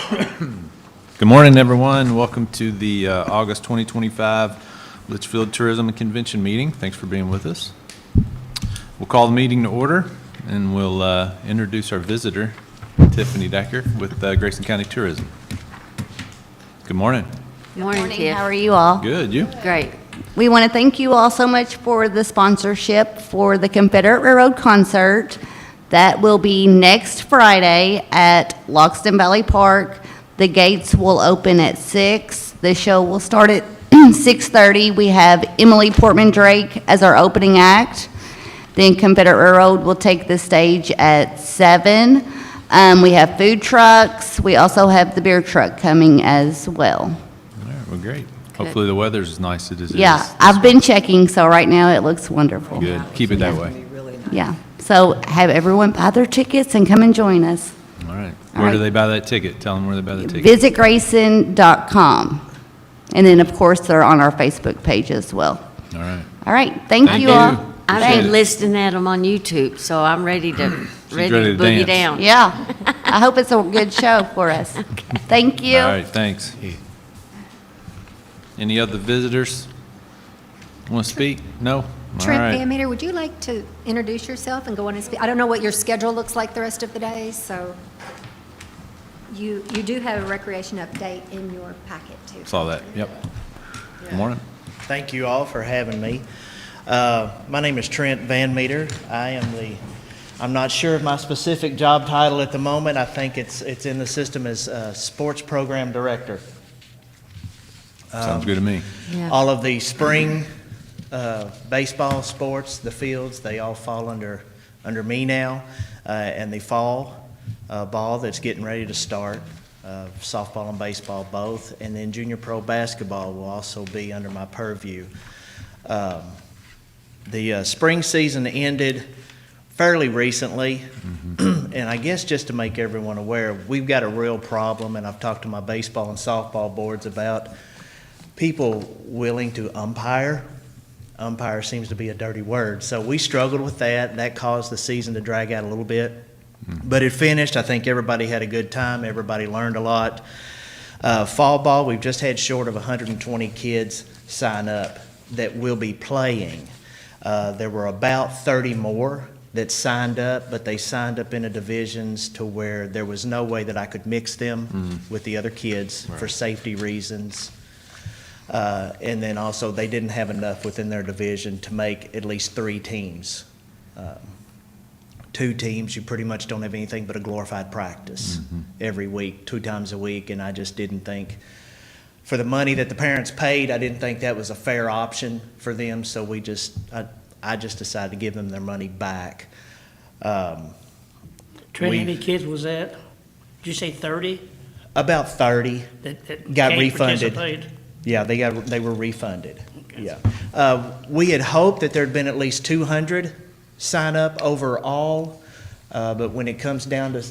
Good morning, everyone. Welcome to the August 2025 Leitchfield Tourism and Convention meeting. Thanks for being with us. We'll call the meeting to order, and we'll introduce our visitor, Tiffany Decker with Grayson County Tourism. Good morning. Good morning, Tiff. How are you all? Good, you? Great. We want to thank you all so much for the sponsorship for the Confederate Railroad concert. That will be next Friday at Loxton Valley Park. The gates will open at 6. The show will start at 6:30. We have Emily Portman Drake as our opening act. Then Confederate Railroad will take the stage at 7. We have food trucks. We also have the beer truck coming as well. All right, well, great. Hopefully the weather's as nice as it is. Yeah, I've been checking, so right now it looks wonderful. Good. Keep it that way. Yeah, so have everyone buy their tickets and come and join us. All right. All Where do right. they buy that ticket? Tell them where they buy the ticket. Visit Grayson.com. And then, of course, they're on our Facebook page as well. All right. All right, thank Thank you you. all. I've Appreciate been it. listening at them on YouTube, so I'm ready to ready to boogie dance. down. Yeah, I hope it's a good show for us. Thank you. All right, thanks. Any other visitors want to speak? No? All Trent right. Van Meter, would you like to introduce yourself and go on and speak? I don't know what your schedule looks like the rest of the day, so you do have a recreation update in your packet, too. Saw that, yep. Good morning. Thank you all for having me. My name is Trent Van Meter. I'm not sure of my specific job title at the moment. I think it's in the system as Sports Program Director. Sounds good to me. Yeah. All of the spring baseball sports, the fields, they all fall under me now. And the fall ball that's getting ready to start, softball and baseball both, and then junior pro basketball will also be under my purview. The spring season ended fairly recently, and I guess just to make everyone aware, we've got a real problem, and I've talked to my baseball and softball boards about people willing to umpire. Umpire seems to be a dirty word, so we struggled with that. That caused the season to drag out a little bit, but it finished. I think everybody had a good time. Everybody learned a lot. Fall ball, we've just had short of 120 kids sign up that will be playing. There were about 30 more that signed up, but they signed up in a divisions to where there was no way that I could mix them with the other kids for safety reasons. And then also they didn't have enough within their division to make at least 3 teams. 2 teams, you pretty much don't have anything but a glorified practice every week, 2 times a week, and I just didn't think, for the money that the parents paid, I didn't think that was a fair option for them, so I just decided to give them their money back. Trent, how many kids was that? Did you say 30? About 30 that got can't refunded. participate? Yeah, they were refunded. Yeah. We had hoped that there'd been at least 200 sign up overall, but when it comes down to,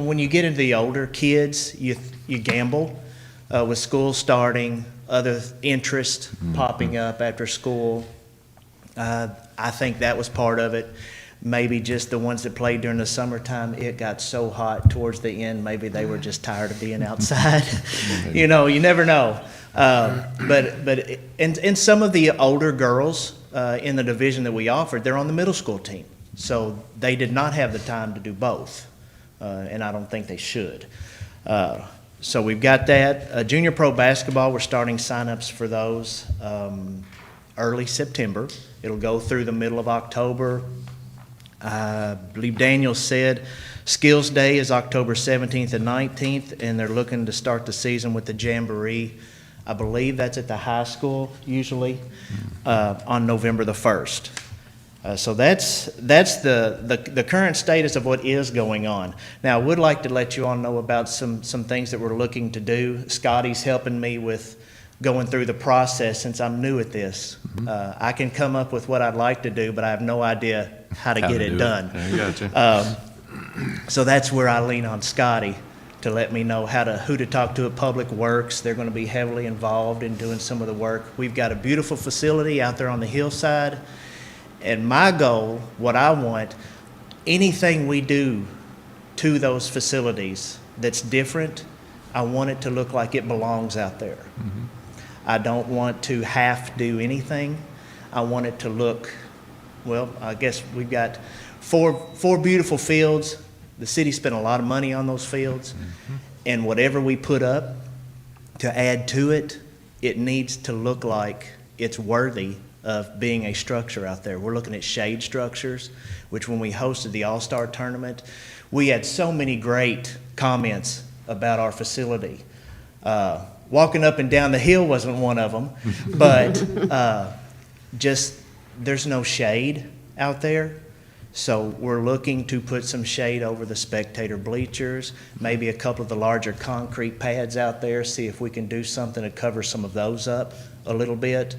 when you get into the older kids, you gamble with school starting, other interest popping up after school. I think that was part of it. Maybe just the ones that played during the summertime, it got so hot towards the end, maybe they were just tired of being outside. You never know. And some of the older girls in the division that we offered, they're on the middle school team. So they did not have the time to do both, and I don't think they should. So we've got that. Junior pro basketball, we're starting signups for those early September. It'll go through the middle of October. I believe Daniel said Skills Day is October 17th and 19th, and they're looking to start the season with the Jamboree. I believe that's at the high school usually on November the 1st. So that's the current status of what is going on. Now, I would like to let you all know about some things that we're looking to do. Scotty's helping me with going through the process since I'm new at this. I can come up with what I'd like to do, but I have no idea how to get it done. Gotcha. So that's where I lean on Scotty to let me know who to talk to at Public Works. They're going to be heavily involved in doing some of the work. We've got a beautiful facility out there on the hillside, and my goal, what I want, anything we do to those facilities that's different, I want it to look like it belongs out there. I don't want to half do anything. I want it to look, well, I guess we've got four beautiful fields. The city spent a lot of money on those fields. And whatever we put up to add to it, it needs to look like it's worthy of being a structure out there. We're looking at shade structures, which when we hosted the All-Star Tournament, we had so many great comments about our facility. Walking up and down the hill wasn't one of them, but just there's no shade out there. So we're looking to put some shade over the spectator bleachers, maybe a couple of the larger concrete pads out there, see if we can do something to cover some of those up a little bit.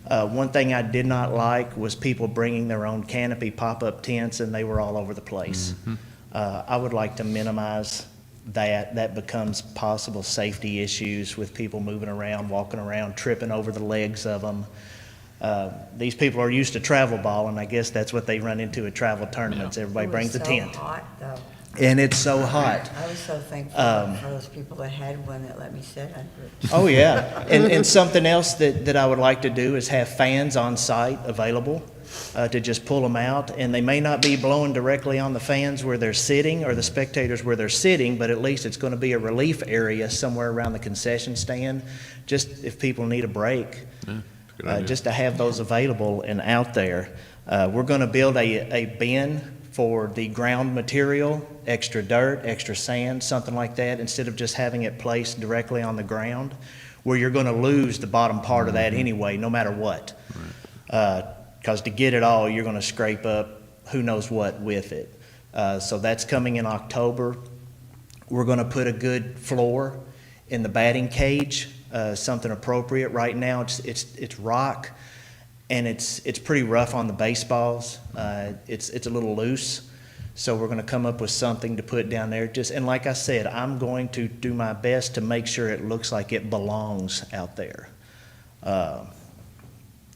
One thing I did not like was people bringing their own canopy pop-up tents, and they were all over the place. I would like to minimize that. That becomes possible safety issues with people moving around, walking around, tripping over the legs of them. These people are used to travel ball, and I guess that's what they run into at travel tournaments. Everybody brings a tent. It was so hot, though. And it's so hot. I was so thankful for those people that had one that let me sit under it. Oh, yeah. And something else that I would like to do is have fans on site available to just pull them out. And they may not be blowing directly on the fans where they're sitting or the spectators where they're sitting, but at least it's going to be a relief area somewhere around the concession stand, just if people need a break. Good idea. Just to have those available and out there. We're going to build a bin for the ground material, extra dirt, extra sand, something like that, instead of just having it placed directly on the ground, where you're going to lose the bottom part of that anyway, no matter what. Because to get it all, you're going to scrape up who knows what with it. So that's coming in October. We're going to put a good floor in the batting cage, something appropriate. Right now, it's rock, and it's pretty rough on the baseballs. It's a little loose, so we're going to come up with something to put down there. And like I said, I'm going to do my best to make sure it looks like it belongs out there.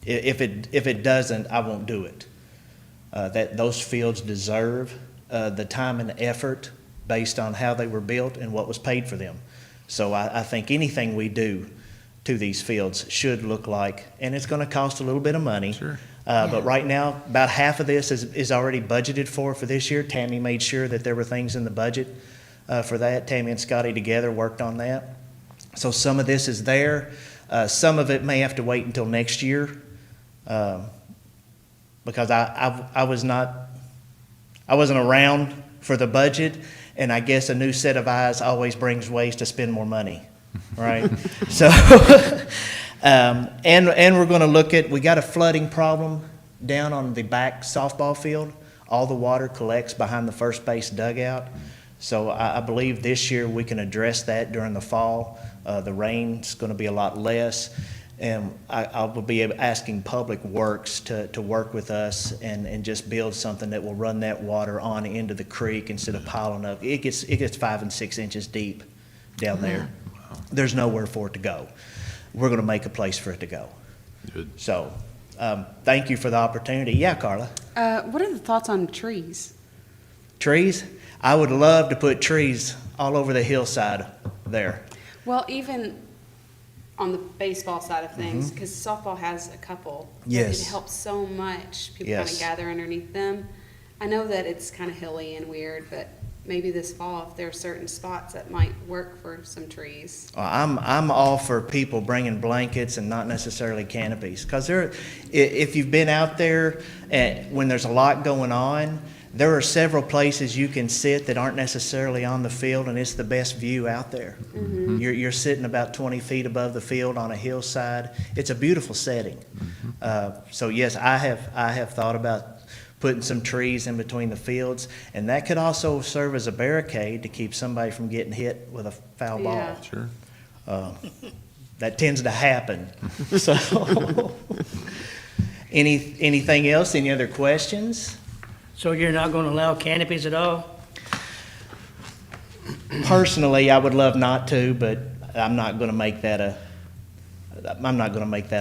If it doesn't, I won't do it. Those fields deserve the time and effort based on how they were built and what was paid for them. So I think anything we do to these fields should look like, and it's going to cost a little bit of money. Sure. But right now, about half of this is already budgeted for this year. Tammy made sure that there were things in the budget for that. Tammy and Scotty together worked on that. So some of this is there. Some of it may have to wait until next year because I wasn't around for the budget, and I guess a new set of eyes always brings ways to spend more money. Right? So, and we're going to look at, we got a flooding problem down on the back softball field. All the water collects behind the first base dugout. So I believe this year we can address that during the fall. The rain's going to be a lot less. And I will be asking Public Works to work with us and just build something that will run that water on into the creek instead of piling up. It gets 5 and 6 inches deep down there. There's nowhere for it to go. We're going to make a place for it to go. Good. So, thank you for the opportunity. Yeah, Carla? What are the thoughts on trees? Trees? I would love to put trees all over the hillside there. Well, even on the baseball side of things, because softball has a couple. but Yes. It helps so much. People kind Yes. of gather underneath them. I know that it's kind of hilly and weird, but maybe this fall, if there are certain spots that might work for some trees. I'm all for people bringing blankets and not necessarily canopies. Because if you've been out there when there's a lot going on, there are several places you can sit that aren't necessarily on the field, and it's the best view out there. You're sitting about 20 feet above the field on a hillside. It's a beautiful setting. So yes, I have thought about putting some trees in between the fields, and that could also serve as a barricade to keep somebody from getting hit with a foul ball. Yeah. Sure. That tends to happen. So, anything else? Any other questions? So you're not going to allow canopies at all? Personally, I would love not to, but I'm not going to make that a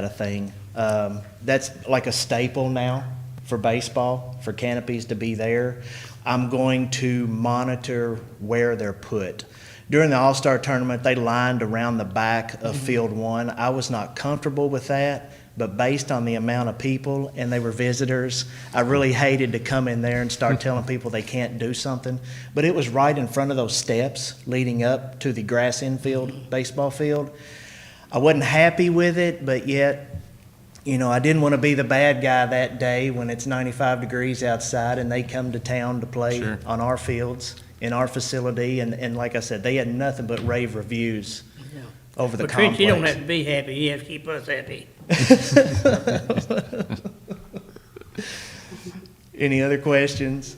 thing. That's like a staple now for baseball, for canopies to be there. I'm going to monitor where they're put. During the All-Star Tournament, they lined around the back of Field 1. I was not comfortable with that, but based on the amount of people, and they were visitors, I really hated to come in there and start telling people they can't do something. But it was right in front of those steps leading up to the grass infield baseball field. I wasn't happy with it, but yet, you know, I didn't want to be the bad guy that day when it's 95 degrees outside and they come to town to play Sure. on our fields, in our facility. And like I said, they had nothing but rave reviews over the But Trent, you don't have complex. to be happy, you have to keep us happy. Any other questions?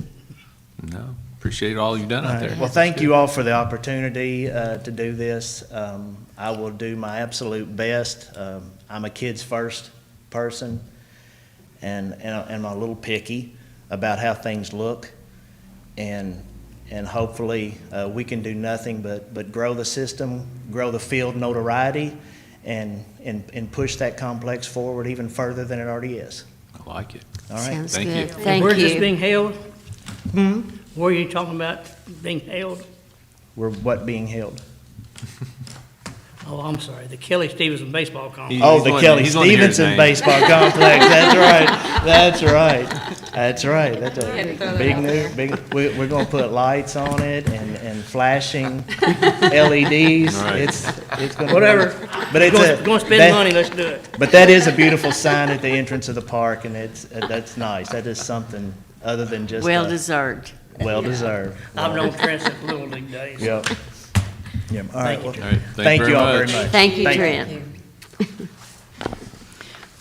No, appreciate all you've done All out right. there. Well, thank you all for the opportunity to do this. I will do my absolute best. I'm a kids first person, and I'm a little picky about how things look, and hopefully we can do nothing but grow the system, grow the field notoriety, and push that complex forward even further than it already is. I like it. All right. Sounds Thank you. good. Thank Where's this you. being held? Where are you talking about being held? We're what being held? Oh, I'm sorry, the Kelly Stevenson Baseball Complex. He's Oh, the wanting- Kelly he's wanting to hear his Stevenson name. Baseball Complex. That's right. That's right. That's right. That's had to throw a that big out new, there. big, we're gonna put lights on it and flashing LEDs. Right. It's gonna. Whatever. But it's Gonna spend money, let's do it. But that is a beautiful sign at the entrance of the park, and that's nice. That is something other than just. Well deserved. Well deserved. I've known Trent since Little League days. Yep. Yep. All right. Thank you, Well, All right, thank you all very much. Thank you, Thank you. Trent.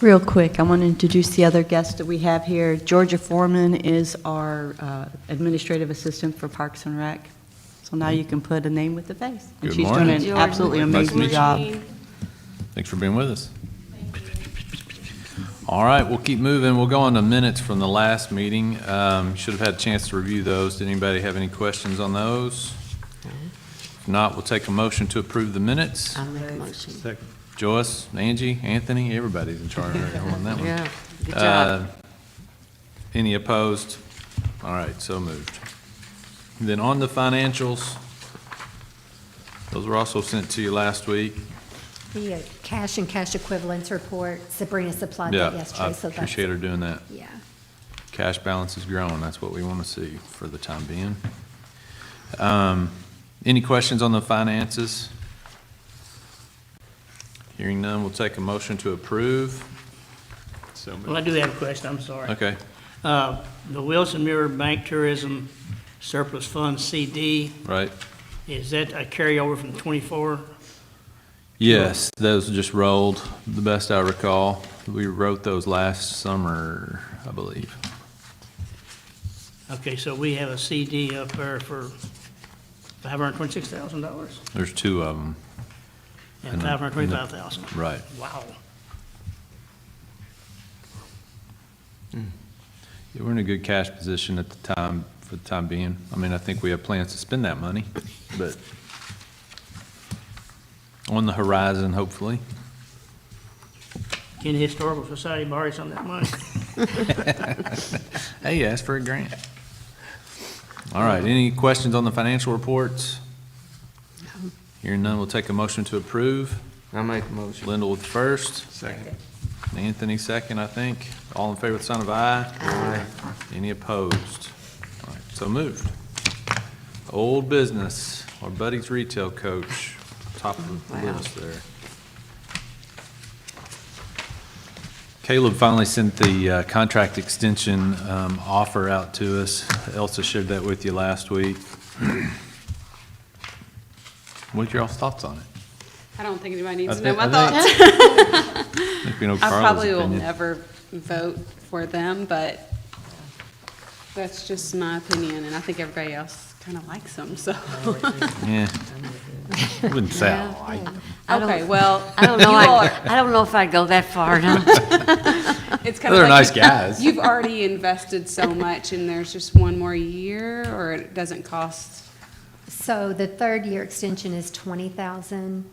Real quick, I want to introduce the other guest that we have here. Georgia Foreman is our administrative assistant for Parks and Rec. So now you can put a name with the face. And Good she's morning. doing an absolutely Nice to amazing meet you. job. Thanks for being with us. All right, we'll keep moving. We'll go on to minutes from the last meeting. Should have had a chance to review those. Did anybody have any questions on those? If not, we'll take a motion to approve the minutes. I'll make a motion. Joyce, Angie, Anthony, everybody's in charge on that one. Yeah, good job. Any opposed? All right, so moved. Then on the financials, those were also sent to you last week. The cash and cash equivalents report, Sabrina supplied Yeah, that I yesterday, so that's. appreciate her doing that. Yeah. Cash balance is growing, that's what we want to see for the time being. Any questions on the finances? Hearing none, we'll take a motion to approve. So Well, I do have a question, I'm sorry. Okay, The Wilson Muir Bank Tourism Surplus Fund CD, right. is that a carryover from '24? Yes, those just rolled, the best I recall. We wrote those last summer, I believe. Okay, so we have a CD up there for $526,000 There's two of them, and $525,000. right. Wow. Yeah, we're in a good cash position at the time, for the time being. I mean, I think we have plans to spend that money, but on the horizon, hopefully. Can the Historical Society borrow some of that money? Hey, ask for a grant. All right, any questions on the financial reports? Hearing none, we'll take a motion to approve. I make a motion. Linda with first. Second. Anthony second, I think. All in favor with the sign of aye. Aye. Any opposed? All right, so moved. Old business, our buddy's retail coach, top of the Wow. list there. Caleb finally sent the contract extension offer out to us. Elsa shared that with you last week. What's your all's thoughts on it? I don't think anybody needs I to know think- my I thoughts. I think we know I Carla's probably will opinion. never vote for them, but that's just my opinion, and I think everybody else kind of likes them, so. Yeah. I wouldn't say I like them. Okay, well, I don't know, you all are- I don't know if I'd go that far, no. it's kind of They're like nice you- guys. You've already invested so much, and there's just one more year, or it doesn't cost. So the third year extension is 20,000.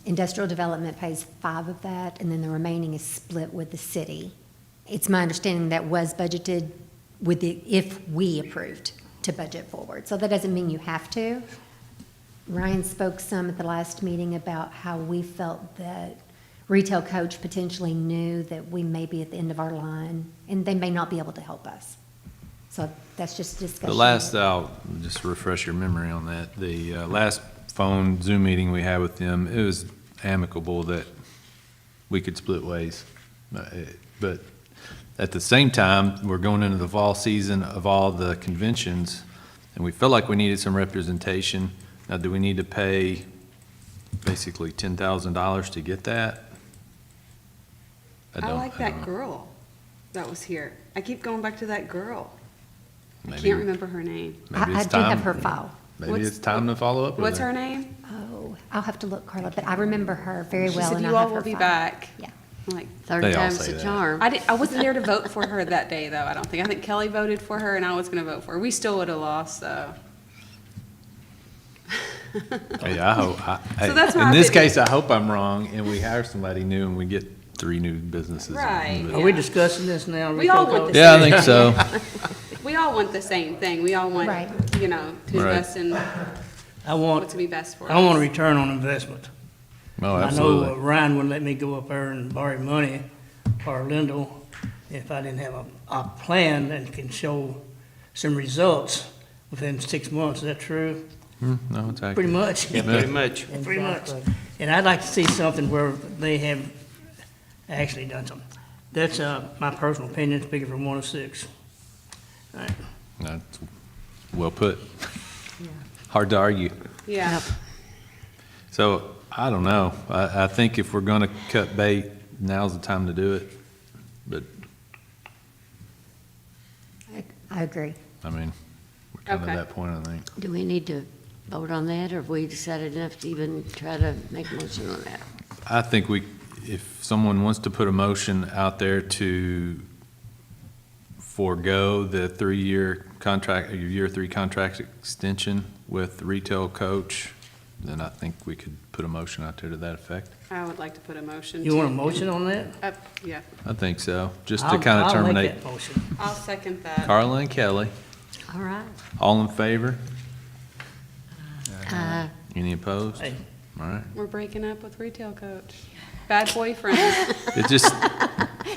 Industrial development pays 5 of that, and then the remaining is split with the city. It's my understanding that was budgeted with the, if we approved to budget forward. So that doesn't mean you have to, Ryan spoke some at the last meeting about how we felt that retail coach potentially knew that we may be at the end of our line, and they may not be able to help us. So that's just a discussion. I'll just refresh your memory on that. The last phone Zoom meeting we had with them, it was amicable that we could split ways. But at the same time, we're going into the fall season of all the conventions, and we felt like we needed some representation. Now, do we need to pay basically $10,000 to get that? I like don't that know. girl that was here. I keep going back to that girl. I Maybe- can't remember her name. maybe I it's do have time- her file. Maybe What's- it's time to follow up with What's her name? Oh, I'll have to look, Carla, but I remember her very She well, said and I you all have her will be file. back. Yeah. I'm like, Third They all time's say the that. charm. I wasn't there to vote for her that day, though, I don't think. I think Kelly voted for her, and I was gonna vote for her. We still would have lost, so. Yeah, I hope, So that's my in this opinion. case, I hope I'm wrong, and we hire somebody new and we get 3 new businesses. Right. Are we discussing this now? We all Rico want Coach? the Yeah, I think so. We all want the same thing. We all want, Right. to Right. invest in I what want, to be best for us. I want a return on investment. Oh, I know absolutely. Ryan wouldn't let me go up there and borrow money, or Lindell, if I didn't have a plan that can show some results within 6 months. Is that true? No, it's Pretty accurate. much. Yeah, pretty much. Pretty much. Exactly. And I'd like to see something where they have actually done something. That's my personal opinion, speaking from 1 to 6. All right. That's well put. Hard to argue. Yeah. So, I don't know. I think if we're gonna cut bait, now's the time to do it. But, I agree. I mean, we're kind of Okay. at that point, I think. Do we need to vote on that, or have we decided enough to even try to make a motion on that? I think if someone wants to put a motion out there to forego the 3-year contract, or year 3 contract extension with the retail coach, then I think we could put a motion out there to that effect. I would like to put a motion. You want a motion on that? Yeah, I think so, just to I'll- kind of I'll make terminate. that motion. I'll second that. Carla and Kelly, All right. all in favor? Any opposed? Hey. All right. We're breaking up with retail coach. Bad boyfriend. It just,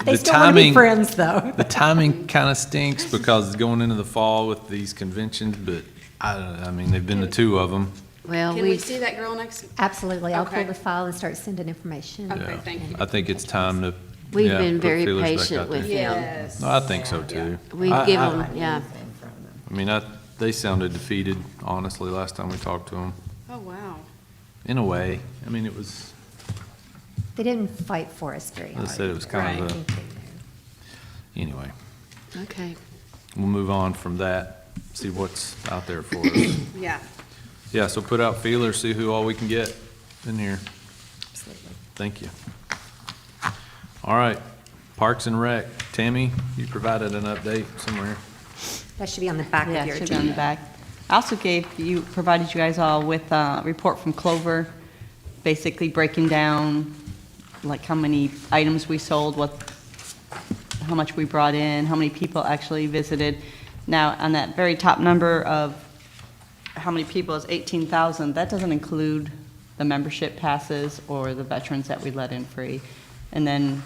They the still want to be timing, friends, though. the timing kind of stinks because it's going into the fall with these conventions, but I mean, they've been to 2 of them. Well, Can we see that girl next? Absolutely. I'll pull Okay. the file and start sending information. Okay, Yeah. thank you. I think it's time to, we've yeah, been put very feelers back patient out with there. them. Yes. No, I think so too. We've I- given, I- yeah. I mean, they sounded defeated, honestly, last time we talked to them, Oh, wow. in a way. I mean, it was, They didn't fight for us very I hard. said it was kind of Right. anyway. Okay. We'll move on from that, see what's out there for us. Yeah. Yeah, so put out feelers, see who all we can get in here. Absolutely. Thank you. All right, Parks and Rec. Tammy, you provided an update somewhere. That should be on the back Yeah, of your it should be on the agenda. back. I also provided you guys all with a report from Clover, basically breaking down like how many items we sold, how much we brought in, how many people actually visited. Now, on that very top number of how many people is 18,000, that doesn't include the membership passes or the veterans that we let in free. And then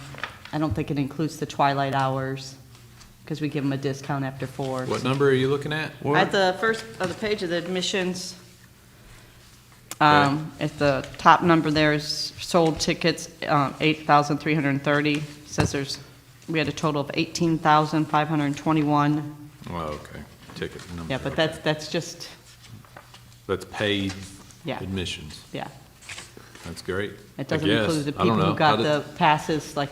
I don't think it includes the twilight hours, because we give them a discount after 4. What number are you looking at? At the first of the page of the admissions, Okay. at the top number there is sold tickets, 8,330. Says we had a total of 18,521. Oh, okay, ticket number. Yeah, but that's just, That's paid Yeah. admissions. yeah. That's great. It doesn't I guess. include the I don't people who know. got How the passes, like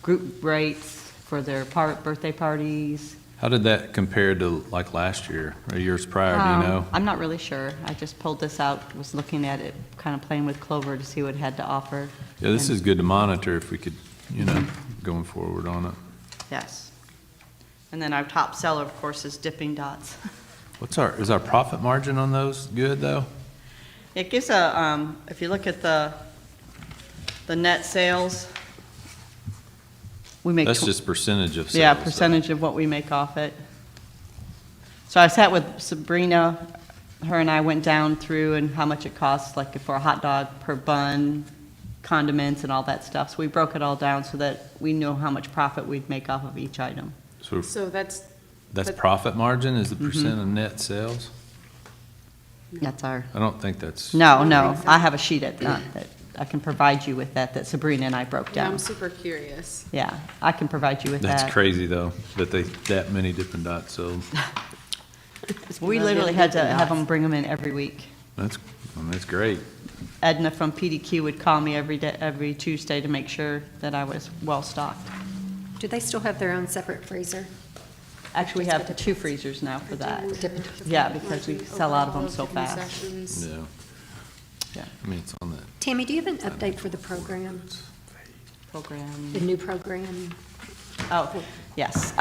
group rates for their birthday parties. How did that compare to like last year or years prior, do you know? I'm not really sure. I just pulled this out, was looking at it, kind of playing with Clover to see what it had to offer. Yeah, this And- is good to monitor if we could, going forward on it. Yes. And then our top seller, of course, is Dipping Dots. Is our profit margin on those good, though? It gives if you look at the net sales, we make. That's just percentage of sales. Yeah, though. percentage of what we make off it. So I sat with Sabrina her and I went down through and how much it costs, like for a hot dog per bun, condiments and all that stuff. So we broke it all down so that we know how much profit we'd make off of each item. So that's, That's but- profit margin is the percent of net sales? That's our, I don't think that's. no, I have a sheet that I can provide you with that Sabrina and I broke yeah, down. I'm super curious. Yeah, I can provide you with that. That's crazy, though, that that many different dots sold. We literally had to have them bring them in every week. That's great. Edna from PDQ would call me every Tuesday to make sure that I was well-stocked. Do they still have their own separate freezer? Actually, we have 2 freezers now for that. Yeah, because we sell out of them so fast. Concessions. Yeah. Yeah, I mean, it's on that. Tammy, do you have an update for the program, program. the new program? Oh, yes.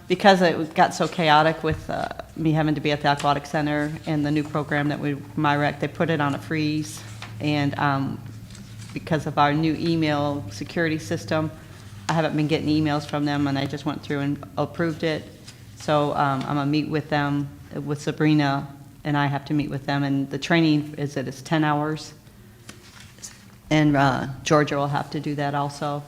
Because it got so chaotic with me having to be at the Aquatic Center and the new program that MyRec, they put it on a freeze. And because of our new email security system, I haven't been getting emails from them, and I just went through and approved it. So I'm going to meet with them, with Sabrina, and I have to meet with them. And the training is 10 hours. And Georgia will have to do that also,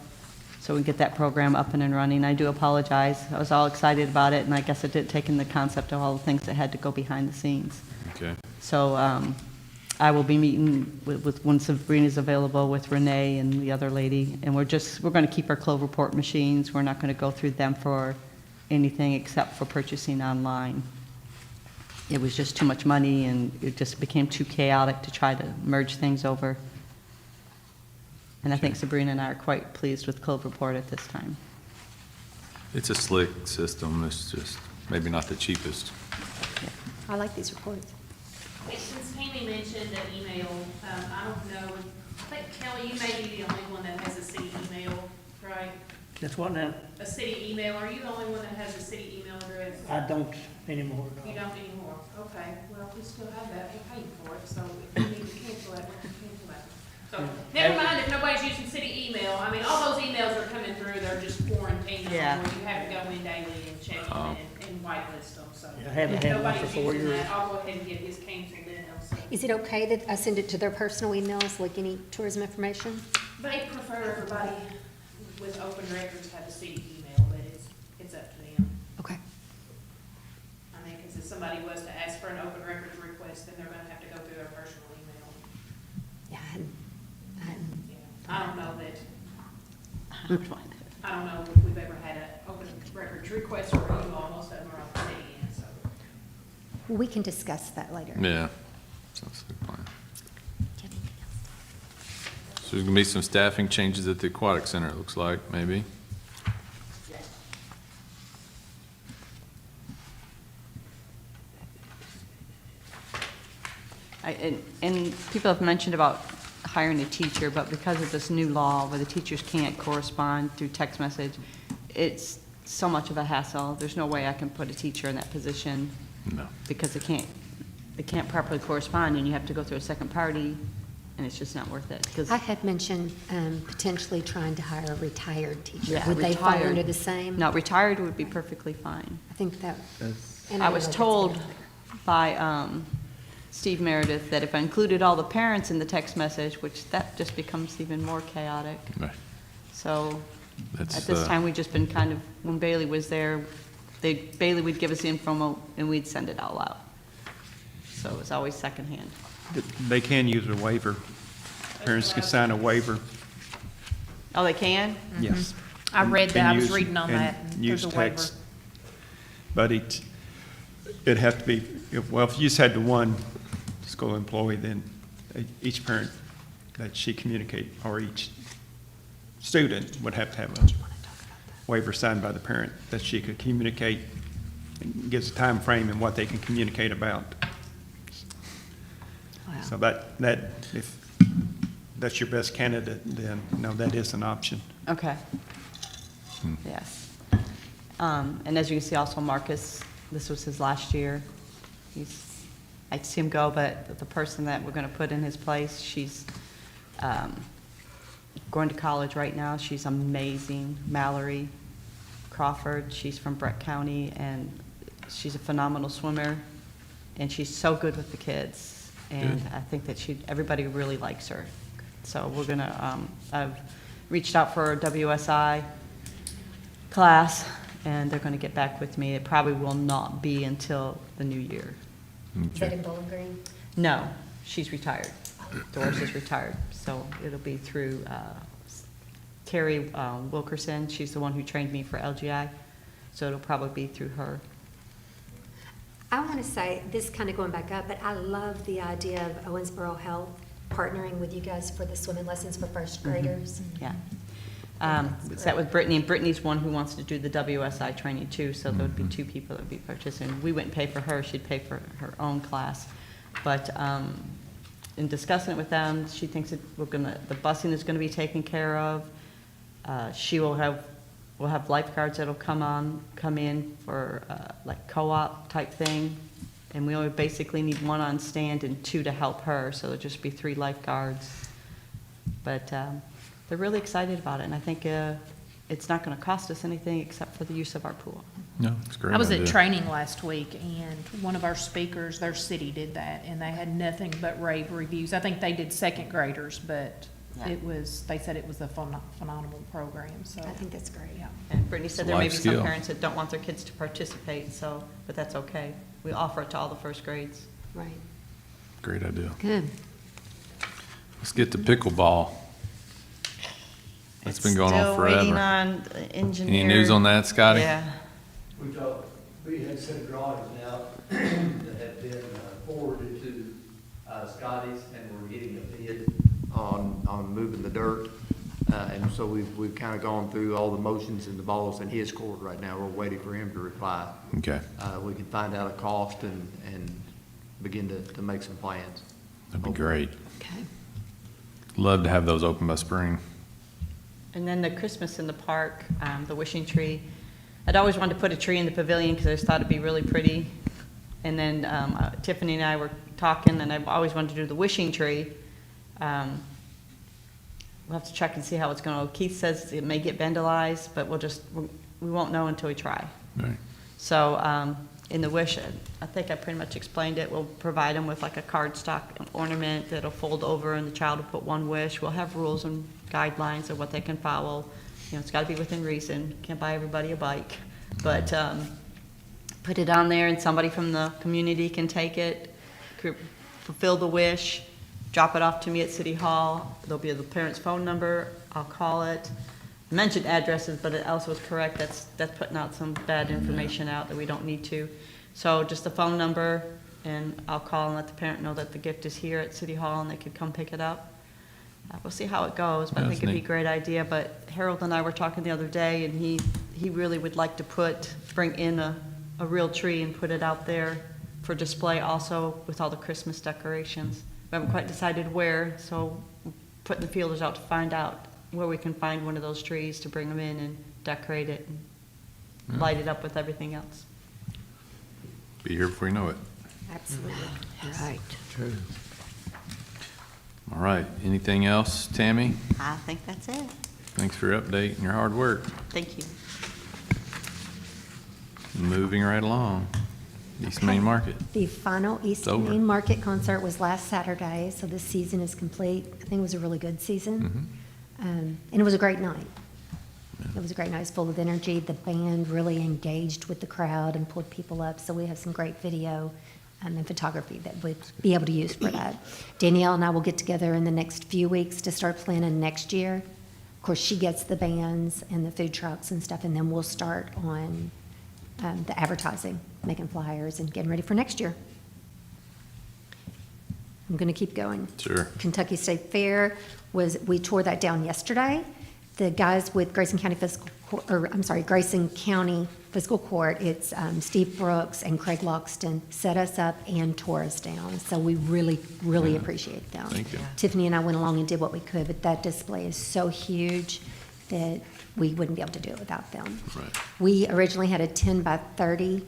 so we get that program up and running. I do apologize. I was all excited about it, and I guess I didn't take in the concept of all the things that had to go behind the scenes. Okay. So I will be meeting with when Sabrina's available with Renee and the other lady, and we're going to keep our Cloverport machines. We're not going to go through them for anything except for purchasing online. It was just too much money, and it just became too chaotic to try to merge things over. And I think Sabrina and I are quite pleased with Cloverport at this time. It's a slick system. It's just maybe not the cheapest. I like these reports. Since Tammy mentioned the email, I don't know, I think Kelly, you may be the only one that has a city email, right? That's what now? A city email, are you the only one that has a city email address? I don't anymore. no. You don't anymore, okay, well, we still have that, we're paying for it, so if you need to cancel that, we can cancel that. So, never mind if nobody's using city email, I mean, all those emails are coming through, they're just quarantined, Yeah. where you have to go in daily and check them and whitelist them, so. I haven't if had one for nobody's 4 using years. that, I'll go ahead and get his canceled then, so. Is it okay that I send it to their personal emails, like any tourism information? They prefer everybody with open records have a city email, but it's up to them. Okay. I mean, because if somebody was to ask for an open records request, then they're gonna have to go through their personal email. Yeah, Yeah. I don't know that, Fine. I don't know if we've ever had an open records request for you all, most of them are on the city end, so. well, we can discuss that later. Yeah. Sounds like a plan. So there's going to be some staffing changes at the Aquatic Center, it looks like, maybe. And people have mentioned about hiring a teacher, but because of this new law where the teachers can't correspond through text message, it's so much of a hassle. There's no way I can put a teacher in that position No. because they can't properly correspond, and you have to go through a second party, and it's just not worth it. 'Cause- I had mentioned potentially trying to hire a retired teacher. Yeah, Would they fall retired. under the same? No, retired would be perfectly fine. I think that. and I don't was know if it's told there. by Steve Meredith that if I included all the parents in the text message, which that just becomes even more chaotic. Right. So That's, at this time, we've just been kind of, when Bailey was there, Bailey would give us the info and we'd send it all out. So it was always secondhand. They can use a waiver. Parents can sign a waiver, Oh, they can? yes. I read that, And I was use- reading on and that, and use there's a waiver. text. But it'd have to be, if you just had the one school employee, then each parent that she communicate, or each student would have to have a waiver signed by the parent that she could communicate, and gives a time frame and what they can communicate about. So that, if that's your best candidate, then, no, that is an option. Okay. Yes. And as you can see also, Marcus, this was his last year. I'd see him go, but the person that we're going to put in his place, she's going to college right now. She's amazing. Mallory Crawford, she's from Breck County, and she's a phenomenal swimmer. and she's so good with the kids. And Good. I think that everybody really likes her. So we're gonna, I've reached out for a WSI class, and they're gonna get back with me. It probably will not be until the new year. Is that Okay. in Bowling Green? No, she's retired. Doris is retired, so it'll be through Terry Wilkerson. She's the one who trained me for LGI, so it'll probably be through her. I want to say, this kind of going back up, but I love the idea of Owensboro Health partnering with you guys for the swimming lessons for first graders. Yeah. That's Sat great. with Brittany, and Brittany's one who wants to do the WSI training too, so there would be two people that would be participating. We wouldn't pay for her, she'd pay for her own class. But in discussing it with them, she thinks that the busing is gonna be taken care of. We'll have lifeguards that'll come in for like co-op type thing. And we only basically need one on stand and two to help her, so there'll just be 3 lifeguards. But they're really excited about it, and I think it's not gonna cost us anything except for the use of our pool. No, it's a great. I was at idea. training last week, and one of our speakers, their city did that, and they had nothing but rave reviews. I think they did second graders, but Yeah. they said it was a phenomenal program, so. I think that's great. Yeah. And Brittany said It's a there may life be some skill. parents that don't want their kids to participate, but that's okay. We offer it to all the first grades. Right. Great idea. Good. Let's get to pickleball. That's been going on Still waiting forever. on the engineer. Any news on that, Scotty? Yeah. We had some drawings out that have been forwarded to Scotty's, and we're getting a bid on moving the dirt. And so we've kind of gone through all the motions and the ball's in his court right now. We're waiting for him to reply. Okay, We can find out a cost and begin to make some plans. that'd be great. Okay. Love to have those open by spring. And then the Christmas in the park, the wishing tree. I'd always wanted to put a tree in the pavilion because I just thought it'd be really pretty. And then Tiffany and I were talking, and I've always wanted to do the wishing tree. We'll have to check and see how it's going to go. Keith says it may get vandalized, but we won't know until we try. Right. So in the wish, I think I pretty much explained it. We'll provide them with like a cardstock ornament that'll fold over, and the child will put one wish. We'll have rules and guidelines of what they can follow. You know, it's got to be within reason. Can't buy everybody a bike, but put it on there, and somebody from the community can take it, fulfill the wish, drop it off to me at City Hall. There'll be the parent's phone number. I'll call it. I mentioned addresses, but it also was correct. That's putting out some bad information out that we don't need to. So just the phone number, and I'll call and let the parent know that the gift is here at City Hall and they could come pick it up. We'll see how it goes, but I That's think it'd be a neat. great idea. But Harold and I were talking the other day, and he really would like to bring in a real tree and put it out there for display also with all the Christmas decorations. We haven't quite decided where, so we're putting the feelers out to find out where we can find one of those trees to bring them in and decorate it and light it up with everything else. Be here before you know it. Absolutely. Right. True. All right, anything else, Tammy? I think that's it. Thanks for your update and your hard work. Thank you. Moving right along. East Main Market. The final East over. Main Market concert was last Saturday, so this season is complete. I think it was a really good season. And it was a great night. It was a great night. It was full of energy. The band really engaged with the crowd and pulled people up, so we have some great video and photography that we'll be able to use for that. Danielle and I will get together in the next few weeks to start planning next year. Of course, she gets the bands and the food trucks and stuff, and then we'll start on the advertising, making flyers and getting ready for next year. I'm going to keep going. Sure. Kentucky State Fair we tore that down yesterday. The guys with Grayson County Fiscal Court, it's Steve Brooks and Craig Loxton set us up and tore us down. So we really, really appreciate them. Thank you. Tiffany and I went along and did what we could, but that display is so huge that we wouldn't be able to do it without them. Right. We originally had a 10 by 30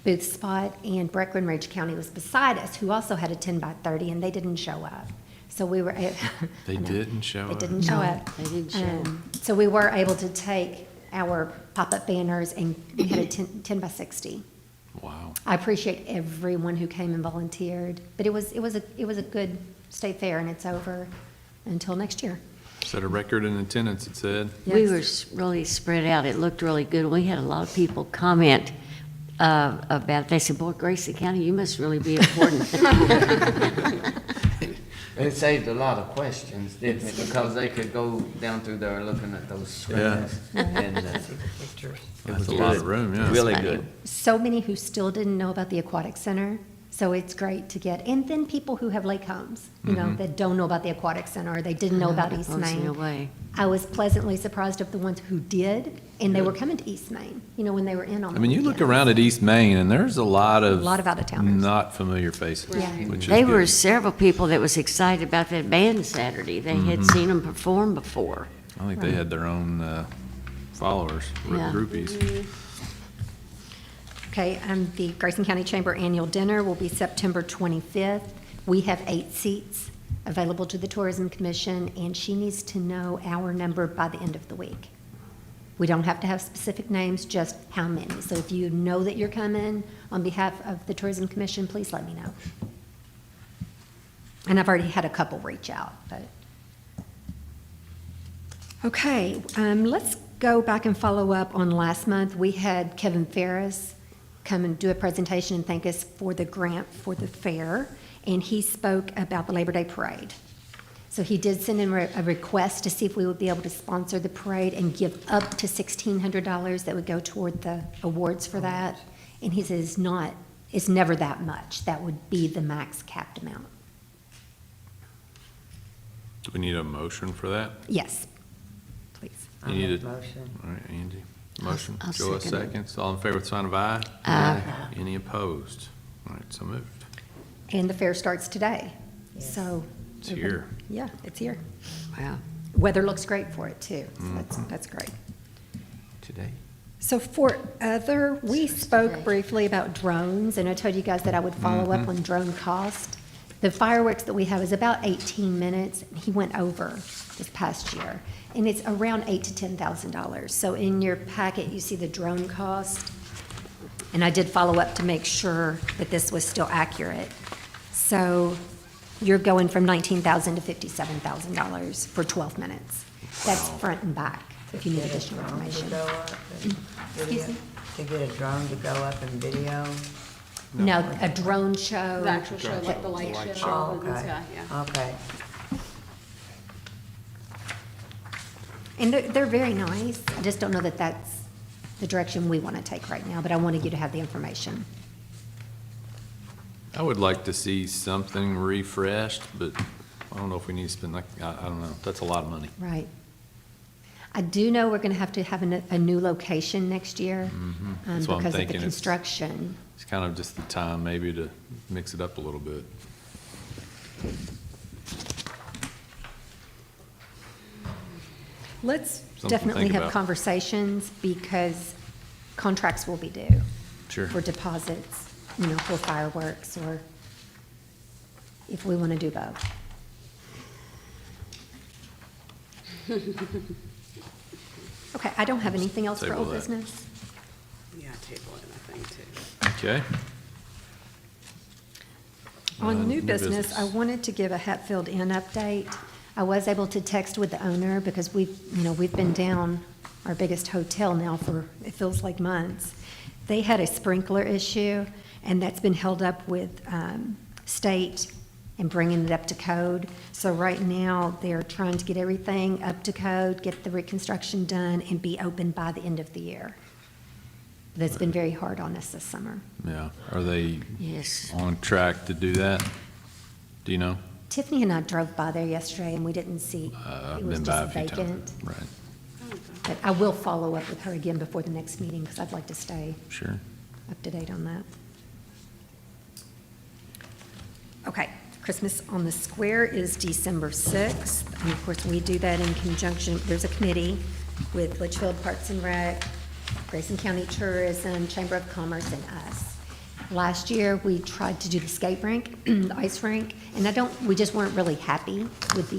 booth spot, and Breckenridge County was beside us, who also had a 10 by 30, and they didn't show up. So we were. They didn't show They up? didn't show up. they didn't show up. So we were able to take our pop-up banners, and we had a 10 by 60. Wow. I appreciate everyone who came and volunteered, but it was a good state fair, and it's over until next year. Set a record in attendance, it said. We Yes. were really spread out. It looked really good. We had a lot of people comment about it. They said, boy, Grayson County, you must really be important. It saved a lot of questions, didn't it? Because they could go down through there looking at those Yeah. screens. And Pictures. it That's was a lot of good. room, yeah. Really Funny. good. So many who still didn't know about the aquatic center, so it's great to get, and then people who have lake homes, you know, that don't know about the aquatic center, or they didn't know about East Blows me Main. away. I was pleasantly surprised of the ones who did, and they were coming to East Main, you know, when they were in on I the mean, you look weekends. around at East Main, and there's a lot of. A lot of out-of-towners. Not familiar faces, Yeah. which is There were good. several people that was excited about that band Saturday. They had seen them perform before. I think they had their own followers, Yeah. groupies. Okay, the Grayson County Chamber Annual Dinner will be September 25th. We have 8 seats available to the Tourism Commission, and she needs to know our number by the end of the week. We don't have to have specific names, just how many. So if you know that you're coming on behalf of the Tourism Commission, please let me know. And I've already had a couple reach out, but. Okay, let's go back and follow up on last month. We had Kevin Ferris come and do a presentation and thank us for the grant for the fair, and he spoke about the Labor Day Parade. So he did send in a request to see if we would be able to sponsor the parade and give up to $1,600 that would go toward the awards for that. And he says it's never that much. That would be the max capped amount. Do we need a motion for that? Yes, please. You I'll need make it. a motion. All right, Angie. Motion. I'll Joe, second it. seconds. All in favor with the sign of aye. Aye. Any opposed? All right, so moved. And the fair starts today. Yes. So. It's here. Yeah, it's here. Wow. Weather looks great for it, too. So that's great. Today. So for other, we spoke today. briefly about drones, and I told you guys that I would follow up on drone cost. The fireworks that we have is about 18 minutes. He went over this past year, and it's around $8,000 to $10,000. So in your packet, you see the drone cost, and I did follow up to make sure that this was still accurate. So you're going from $19,000 to $57,000 for 12 minutes. That's front and back, if you need Get a additional drone to information. go up and video- me? To get a drone to go up and video? No, a drone show. The actual show, like the light show Oh, in the okay. sky, yeah. Okay. And they're very nice. I just don't know that that's the direction we want to take right now, but I wanted you to have the information. I would like to see something refreshed, but I don't know if we need to spend I don't know. That's a lot of money. Right. I do know we're going to have a new location next year That's what I'm because of the thinking. construction. It's kind of just the time maybe to mix it up a little bit. Let's Something to definitely think have about. conversations because contracts will be due Sure. for deposits, you know, for fireworks or if we want to do both. Okay, I don't have anything else for Table old that. business. Yeah, table it, I think, too. Okay. On New new business, business. I wanted to give a Hatfield Inn update. I was able to text with the owner because we've been down our biggest hotel now for, it feels like months. They had a sprinkler issue, and that's been held up with state and bringing it up to code. So right now, they're trying to get everything up to code, get the reconstruction done, and be open by the end of the year. That's been very hard on us this summer. Yeah. Are they Yes. on track to do that? Do you know? Tiffany and I drove by there yesterday, and we didn't see, I've it was been by a just few vacant. times. Right. But I will follow up with her again before the next meeting, because I'd like to stay Sure. up to date on that. Okay, Christmas on the Square is December 6th. And of course, we do that in conjunction, there's a committee with Leitchfield Parks and Rec, Grayson County Tourism, Chamber of Commerce, and us. Last year, we tried to do the skate rink, the ice rink, and we just weren't really happy with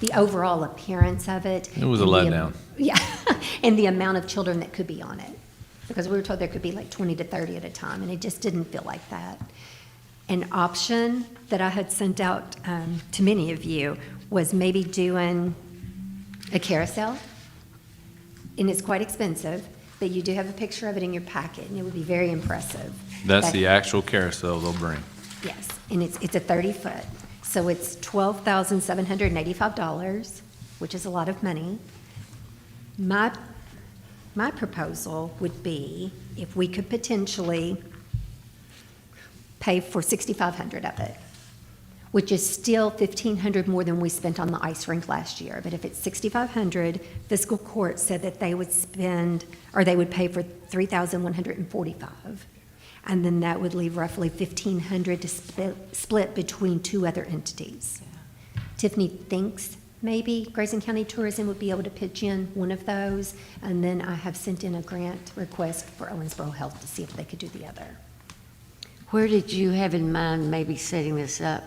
the overall appearance of it. It was a and letdown. Yeah, and the amount of children that could be on it. because we were told there could be like 20 to 30 at a time, and it just didn't feel like that. An option that I had sent out to many of you was maybe doing a carousel, and it's quite expensive, but you do have a picture of it in your packet, and it would be very impressive. That's That- the actual carousel they'll bring. Yes, and it's a 30-foot, so it's $12,785, which is a lot of money. My proposal would be if we could potentially pay for $6,500 of it, which is still $1,500 more than we spent on the ice rink last year. But if it's $6,500, fiscal court said that they would spend, or they would pay for $3,145. And then that would leave roughly $1,500 to split between two other entities. Tiffany thinks maybe Grayson County Tourism would be able to pitch in one of those. And then I have sent in a grant request for Owensboro Health to see if they could do the other. Where did you have in mind maybe setting this up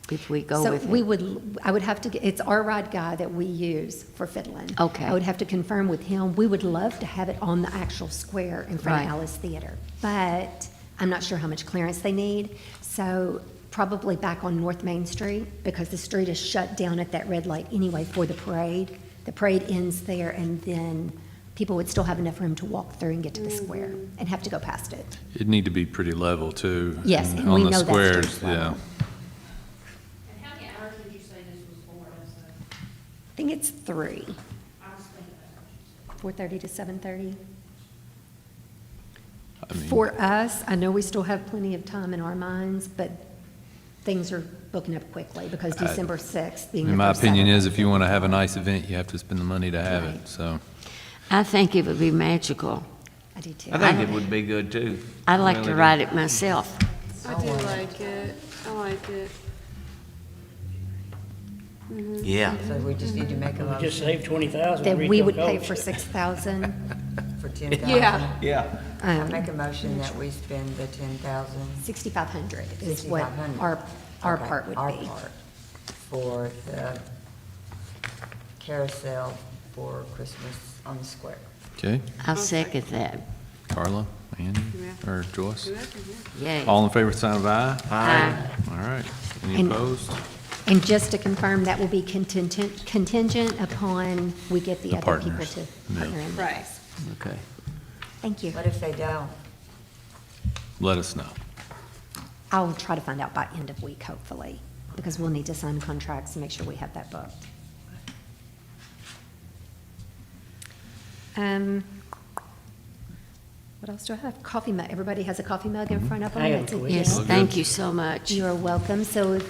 if we go with it? So I would have to, it's our ride guy that we use for fiddling. Okay. I would have to confirm with him. We would love to have it on the actual square in front of Right. Alice Theater, but I'm not sure how much clearance they need. So probably back on North Main Street, because the street is shut down at that red light anyway for the parade. The parade ends there, and then people would still have enough room to walk through and get to the square and have to go past it. It'd need to be pretty level, too. Yes, and on we the know that squares, street's level. yeah. And how many hours did you say this was for us? I think it's 3, I was thinking that's what you said. 4:30 to 7:30. I mean, For us, I know we still have plenty of time in our minds, but things are booking up quickly because December 6th being the In my first opinion Saturday. is, if you want to have a nice event, you have to spend the money to have it, Right. so. I think it would be magical. I do too. I think it would be good too. I'd like Really to do. ride it myself. I do like it. I like it. Yeah. So we just need to make a We just motion saved 20,000. That we retail would pay coach. for 6,000. for 10,000. Yeah. Yeah. I make a motion that we spend the 10,000. 6,500 is what 6,500. our Okay, part would our be. part for the carousel for Christmas on the square. Okay, I'll second that. Carla, Andy, Yeah. or Joyce? Whoever, yeah. Yay. All in favor, sign of aye. Aye. All right. Any And- opposed? And just to confirm, that will be contingent upon we get the The other people partners. to Yeah. partner in with Right. us. Okay. Thank you. What if they don't? Let us know. I'll try to find out by end of week, hopefully, because we'll need to sign contracts and make sure we have that booked. What else do I have? Coffee mug. Everybody has a coffee mug in front of them? I have That's a it. quick- Yes, All thank good. you so much. You are welcome. So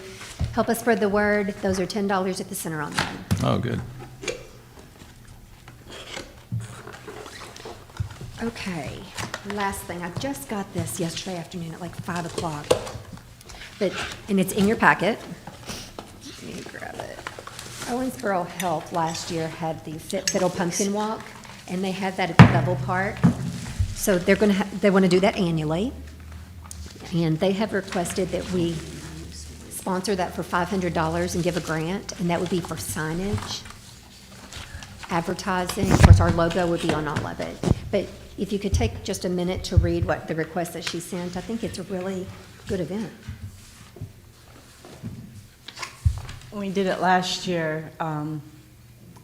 help us spread the word. Those are $10 at the center on that. Oh, good. Okay, last thing, I just got this yesterday afternoon at like 5 o'clock. And it's in your packet. Let me grab it. Owensboro Health last year had the Fiddle Pumpkin Walk, and they had that at the Bevel Park. So they want to do that annually. And they have requested that we sponsor that for $500 and give a grant, and that would be for signage, advertising. Of course, our logo would be on all of it. But if you could take just a minute to read what the request that she sent, I think it's a really good event. When we did it last year,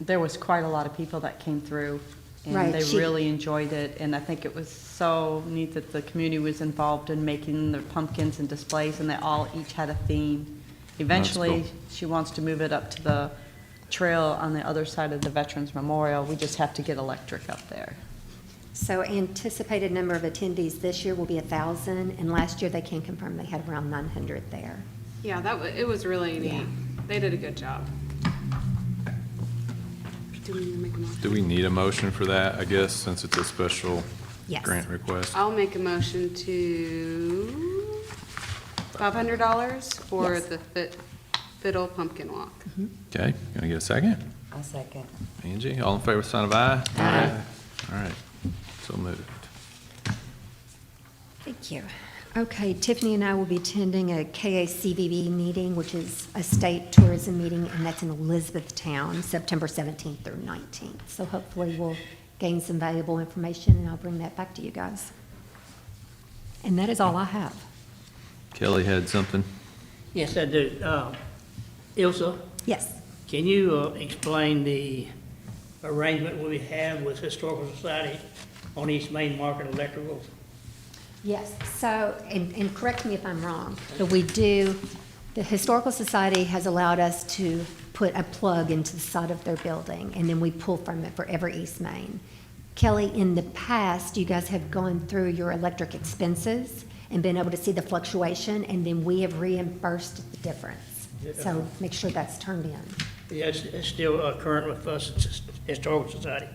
there was quite a lot of people that came through, Right, and they she- really enjoyed it, and I think it was so neat that the community was involved in making the pumpkins and displays, and they all each had a theme. Eventually, cool. she wants to move it up to the trail on the other side of the Veterans Memorial. We just have to get electric up there. So anticipated number of attendees this year will be 1,000, and last year they can confirm they had around 900 there. Yeah, it was really Yeah. neat. They did a good job. Do we need to make a motion? Do we need a motion for that, I guess, since it's a special Yes. grant request? I'll make a motion to $500 for Yes. the Fiddle Pumpkin Walk. Okay, gonna get a second? I'll second. Angie, all in favor, sign of aye. Aye. All right, so moved. Thank you. Okay, Tiffany and I will be attending a KACVB meeting, which is a state tourism meeting, and that's in Elizabethtown, September 17th through 19th. So hopefully we'll gain some valuable information, and I'll bring that back to you guys. And that is all I have. Kelly had something. Yes, I do. Ilsa, Yes. can you explain the arrangement we have with Historical Society on East Main Market Electricals? Yes, so, and correct me if I'm wrong, but we do, the Historical Society has allowed us to put a plug into the side of their building, and then we pull from it for every East Main. Kelly, in the past, you guys have gone through your electric expenses and been able to see the fluctuation, and then we have reimbursed the difference. So make sure that's turned in. Yeah, it's still current with us, it's just Historical Society.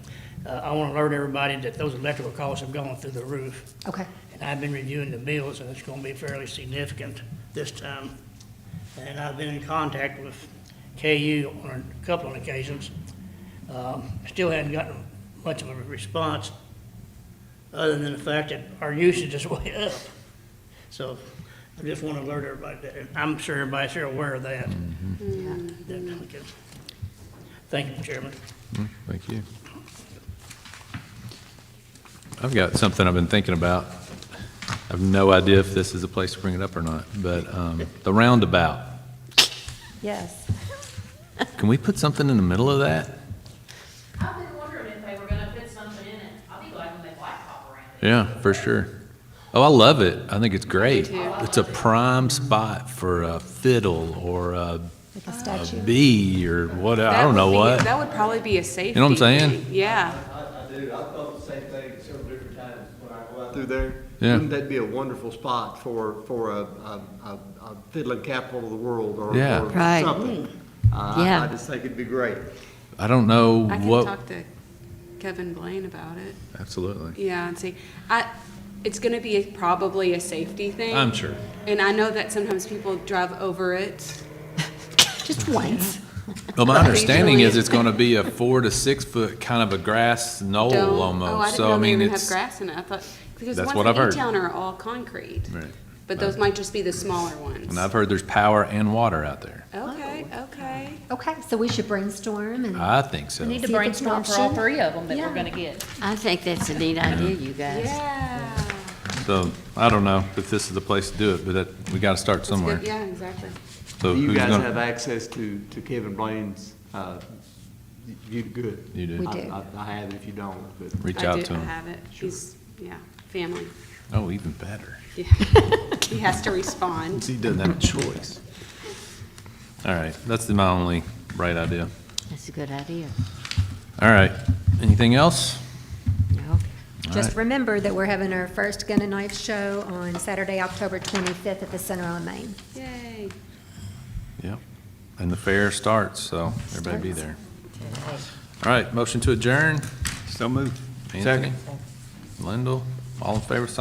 I want to alert everybody that those electrical costs have gone through the roof. Okay. And I've been reviewing the bills, and it's going to be fairly significant this time. And I've been in contact with KU on a couple of occasions. Still hadn't gotten much of a response, other than the fact that our usage is way up. So I just want to alert everybody that, and I'm sure everybody's here aware of that. Definitely. Thank you, Chairman. Thank you. I've got something I've been thinking about. I have no idea if this is a place to bring it up or not, but the roundabout. Yes. Can we put something in the middle of that? I've been wondering if they were gonna put something in it. I'll be glad when they blacktop around it. Yeah, for sure. Oh, I love it. I think it's great. too. It's a prime spot for a fiddle or a Like a statue. bee or what, I That don't know would be- what. That would probably be a safety know what I'm saying? thing. Yeah. I do. I thought the same thing several different times when I go out through there. Yeah. Wouldn't that be a wonderful spot for a fiddling capital of the world or Yeah. or Right. something? Yeah. I just think it'd be great. I don't know I can what. talk to Kevin Blaine about it. Absolutely. Yeah, and see, it's gonna be probably a safety thing. I'm sure. And I know that sometimes people drive over it. Just once. Well, my understanding is Usually- it's going to be a 4 to 6 foot kind of a grass knoll Don't- almost. Oh, I didn't So, know they even it's. have grass in it. I thought, because the That's ones what I've in heard. E-Town are all concrete. Right. But those might just be the smaller ones. And I've heard there's power and water out there. Okay, okay. Okay, so we should brainstorm and. I think so. We need to See if it's an brainstorm for all option. 3 of them that Yeah. we're gonna get. I think that's a neat idea, you guys. Yeah. So I don't know if this is the place to do it, but we got to start That's somewhere. good. Yeah, exactly. So You who's guys gonna- have access to Kevin Blaine's, you good. You do. We do. I have it if you don't, but. Reach I out do, to I him. have it. He's, yeah, family. Oh, even better. Yeah. He has to respond. He doesn't have a choice. All right, that's my only right idea. That's a good idea. All right, anything else? No. All Just right. remember that we're having our first Gun and Knife show on Saturday, October 25th at the Center on Main. Yay. Yep. And the fair starts, so everybody be there. All right, motion to adjourn. So moved. Anthony? Lindell, all in favor, sign